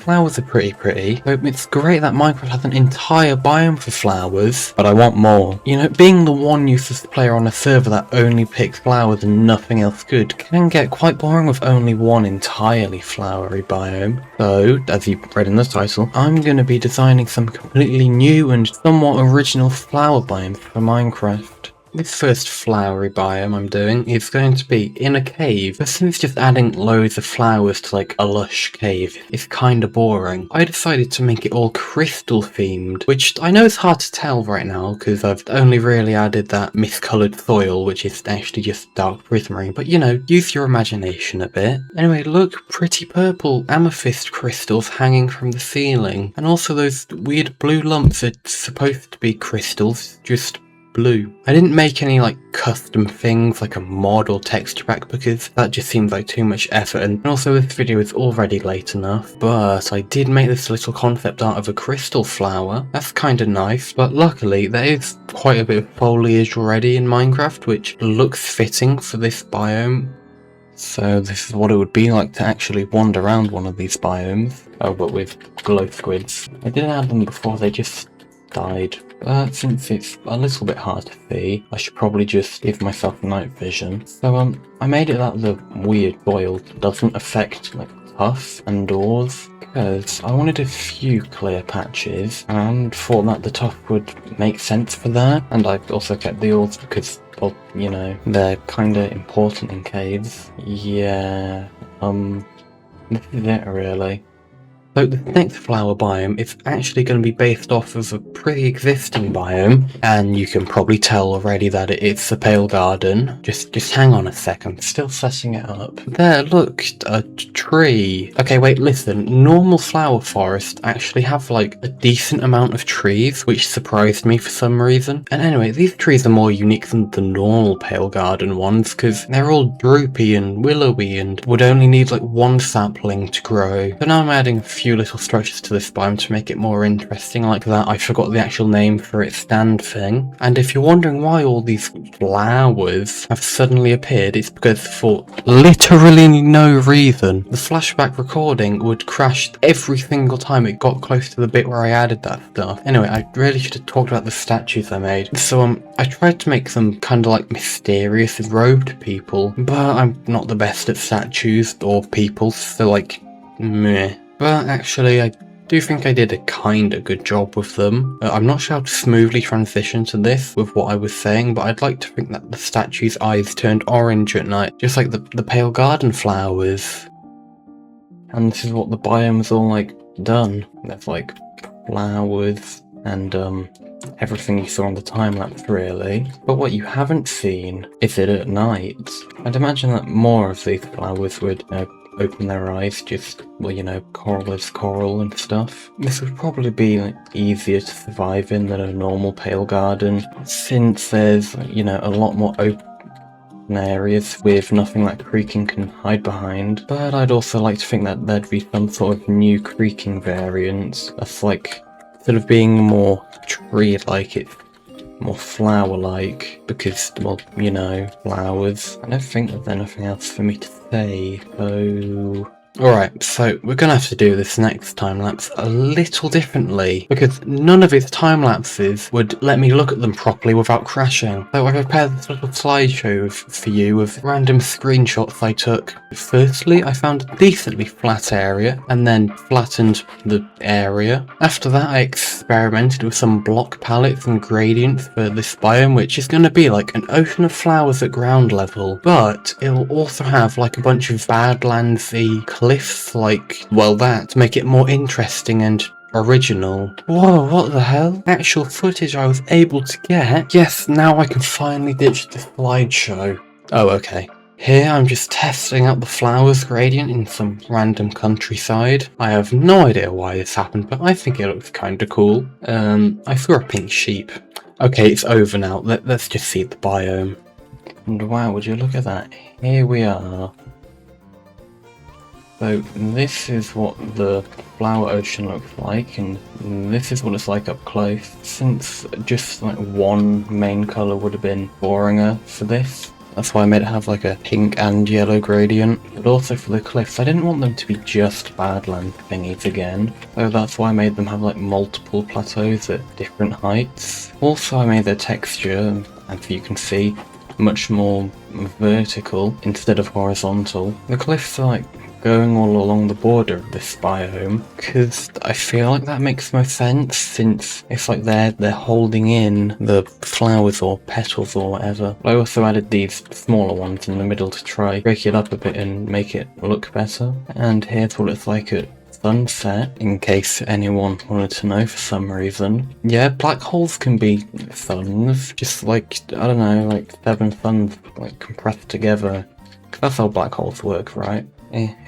flowers are pretty. So it's great that Minecraft has an entire biome for flowers, but I want more. You know, being the one useless player on a server that only picks flowers and nothing else good can get quite boring with only one entirely flowery biome. So, as you read in the title, I'm going to be designing some completely new and somewhat original flower biomes for Minecraft. This first flowery biome I'm doing is going to be in a cave, but since just adding loads of flowers to like a lush cave is kinda boring, I decided to make it all crystal themed, which I know is hard to tell right now because I've only really added that miscoloured soil, which is actually just dark prismarine, but you know, use your imagination a bit. Anyway, look, pretty purple amethyst crystals hanging from the ceiling, and also those weird blue lumps are supposed to be crystals, just blue. I didn't make any like custom things like a mod or texture pack because that just seems like too much effort, and also this video is already late enough, but I did make this little concept art of a crystal flower. That's kind of nice, but luckily there is quite a bit of foliage already in Minecraft which looks fitting for this biome. So this is what it would be like to actually wander around one of these biomes. Oh, but with glow squids. I didn't add them before, they just died. But since it's a little bit hard to see, I should probably just give myself night vision. So I made it that the weird boil doesn't affect like tuff and doors, because I wanted a few clear patches and thought that the tuff would make sense for that. And I also kept the oars because, well, you know, they're kinda important in caves. Yeah, this is it really. So the next flower biome is actually going to be based off of a pre-existing biome, and you can probably tell already that it's a pale garden. Just hang on a sec, I'm still setting it up. There, look, a tree. Okay, wait, listen, normal flower forests actually have like a decent amount of trees, which surprised me for some reason. And anyway, these trees are more unique than the normal pale garden ones, because they're all droopy and willowy and would only need like one sapling to grow. So now I'm adding a few little structures to this biome to make it more interesting like that. I forgot the actual name for its stand thing. And if you're wondering why all these flowers have suddenly appeared, it's because for literally no reason, the flashback recording would crash every single time it got close to the bit where I added that stuff. Anyway, I really should have talked about the statues I made. So I tried to make them kind of like mysterious robed people, but I'm not the best at statues or people, so like, meh. But actually, I do think I did a kinda good job with them. I'm not sure how to smoothly transition to this with what I was saying, but I'd like to think that the statue's eyes turned orange at night, just like the pale garden flowers. And this is what the biome's all like done. There's like flowers and everything you saw on the time-lapse really. But what you haven't seen is it at night. I'd imagine that more of these flowers would open their eyes, just, well, you know, coral is coral and stuff. This would probably be like, easier to survive in than a normal pale garden, since there's, you know, a lot more open areas with nothing that creeking can hide behind. But I'd also like to think that there'd be some sort of new creeking variant that's like, instead of being more tree-like, it's more flower-like, because, well, you know, flowers. I don't think there's anything else for me to say, so... Alright, so we're gonna have to do this next time-lapse a little differently, because none of its time-lapses would let me look at them properly without crashing. So I prepared this little slideshow for you of random screenshots I took. Firstly, I found a decently flat area, and then flattened the area. After that, I experimented with some block palettes and gradients for this biome, which is gonna be like an ocean of flowers at ground level, but it'll also have like a bunch of Badlands-y cliffs, like, well, that, to make it more interesting and original. Whoa, what the hell? Actual footage I was able to get? Yes, now I can finally ditch the slideshow. Oh, okay. Here I'm just testing out the flowers gradient in some random countryside. I have no idea why this happened, but I think it looks kinda cool. I saw a pink sheep. Okay, it's over now. Let's just see the biome. And wow, would you look at that? Here we are. So this is what the flower ocean looks like, and this is what it's like up close. Since just like one main colour would have been boring for this, That's why I made it have like a pink and yellow gradient. But also for the cliffs, I didn't want them to be just badland thingies again. So that's why I made them have like multiple plateaus at different heights. Also I made the texture, as you can see, much more vertical instead of horizontal. The cliffs are like going all along the border of this biome, because I feel like that makes most sense, since it's like they're holding in the flowers or petals or whatever. I also added these smaller ones in the middle to try break it up a bit and make it look better. And here's what it's like at sunset, in case anyone wanted to know for some reason. Yeah, black holes can be suns, just like, I don't know, like 7 suns like compressed together. That's how black holes work, right?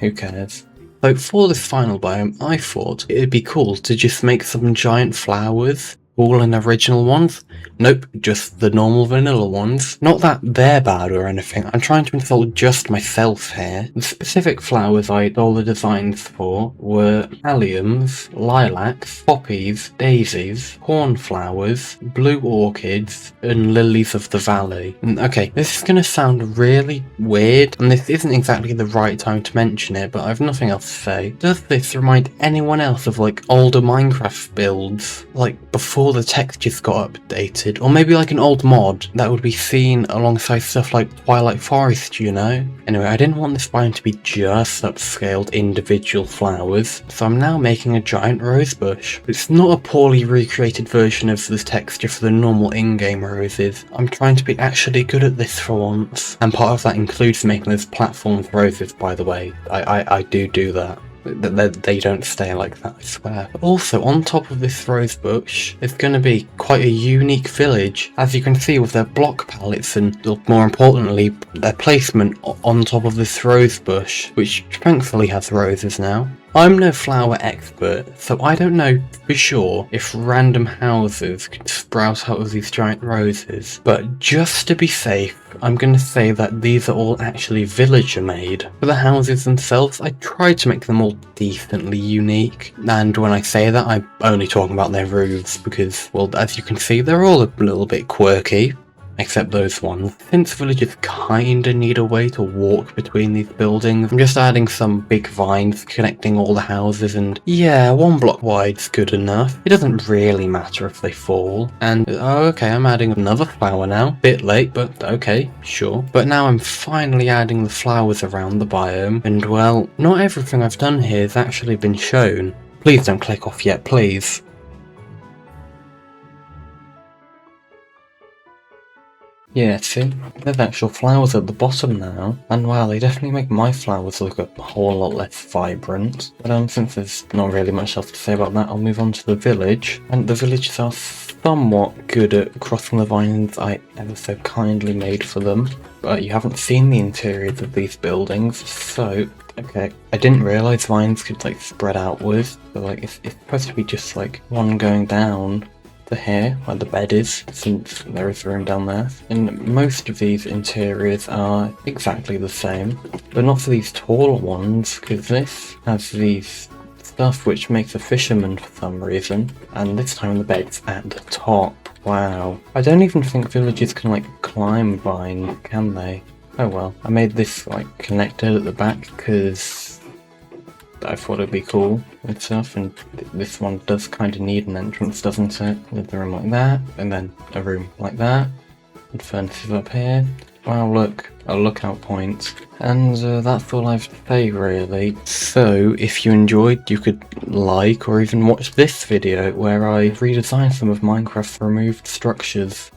Who cares? So for this final biome, I thought it'd be cool to just make some giant flowers, all in original ones. Nope, just the normal vanilla ones. Not that they're bad or anything, I'm trying to insult just myself here. The specific flowers I stole the designs for were alliums, lilacs, poppies, daisies, cornflowers, blue orchids, and lilies of the valley. Okay, this is gonna sound really weird, and this isn't exactly the right time to mention it, but I've nothing else to say. Does this remind anyone else of like older Minecraft builds? Like before the textures got updated, or maybe like an old mod that would be seen alongside stuff like Twilight Forest, you know? Anyway, I didn't want this biome to be just upscaled individual flowers, so I'm now making a giant rose bush. It's not a poorly recreated version of the texture for the normal in-game roses. I'm trying to be actually good at this for once, and part of that includes making those platforms roses, by the way. I do that. They don't stay like that, I swear. But also, on top of this rose bush, there's going to be quite a unique village, as you can see with their block palettes and, more importantly, their placement on top of this rose bush, which thankfully has roses now. I'm no flower expert, so I don't know for sure if random houses can sprout out of these giant roses, but just to be safe, I'm going to say that these are all actually villager made. For the houses themselves, I tried to make them all decently unique, and when I say that, I'm only talking about their roofs, because, well, as you can see, they're all a little bit quirky. Except those ones. Since villagers kinda need a way to walk between these buildings, I'm just adding some big vines connecting all the houses, and yeah, 1 block wide's good enough. It doesn't really matter if they fall. And oh, okay, I'm adding another flower now. Bit late, but okay, sure. But now I'm finally adding the flowers around the biome, and well, not everything I've done here has actually been shown. Please don't click off yet, please. Yeah, see, there's actual flowers at the bottom now, and wow, they definitely make my flowers look a whole lot less vibrant. But since there's not really much else to say about that, I'll move on to the village. And the villagers are somewhat good at crossing the vines I ever so kindly made for them. But you haven't seen the interiors of these buildings, so okay. I didn't realise vines could like spread outwards, so like it's supposed to be just like one going down to here, where the bed is, since there is room down there. And most of these interiors are exactly the same, but not for these taller ones, because this has these stuff which makes a fisherman for some reason, and this time the bed's at the top. Wow. I don't even think villagers can like climb vine, can they? Oh well. I made this like connected at the back because I thought it'd be cool and stuff, and this one does kind of need an entrance, doesn't it? With a room like that, and then a room like that, and furnaces up here. Wow, look, a lookout point. And that's all I have to say, really. So, if you enjoyed, you could like or even watch this video where I redesigned some of Minecraft's removed structures.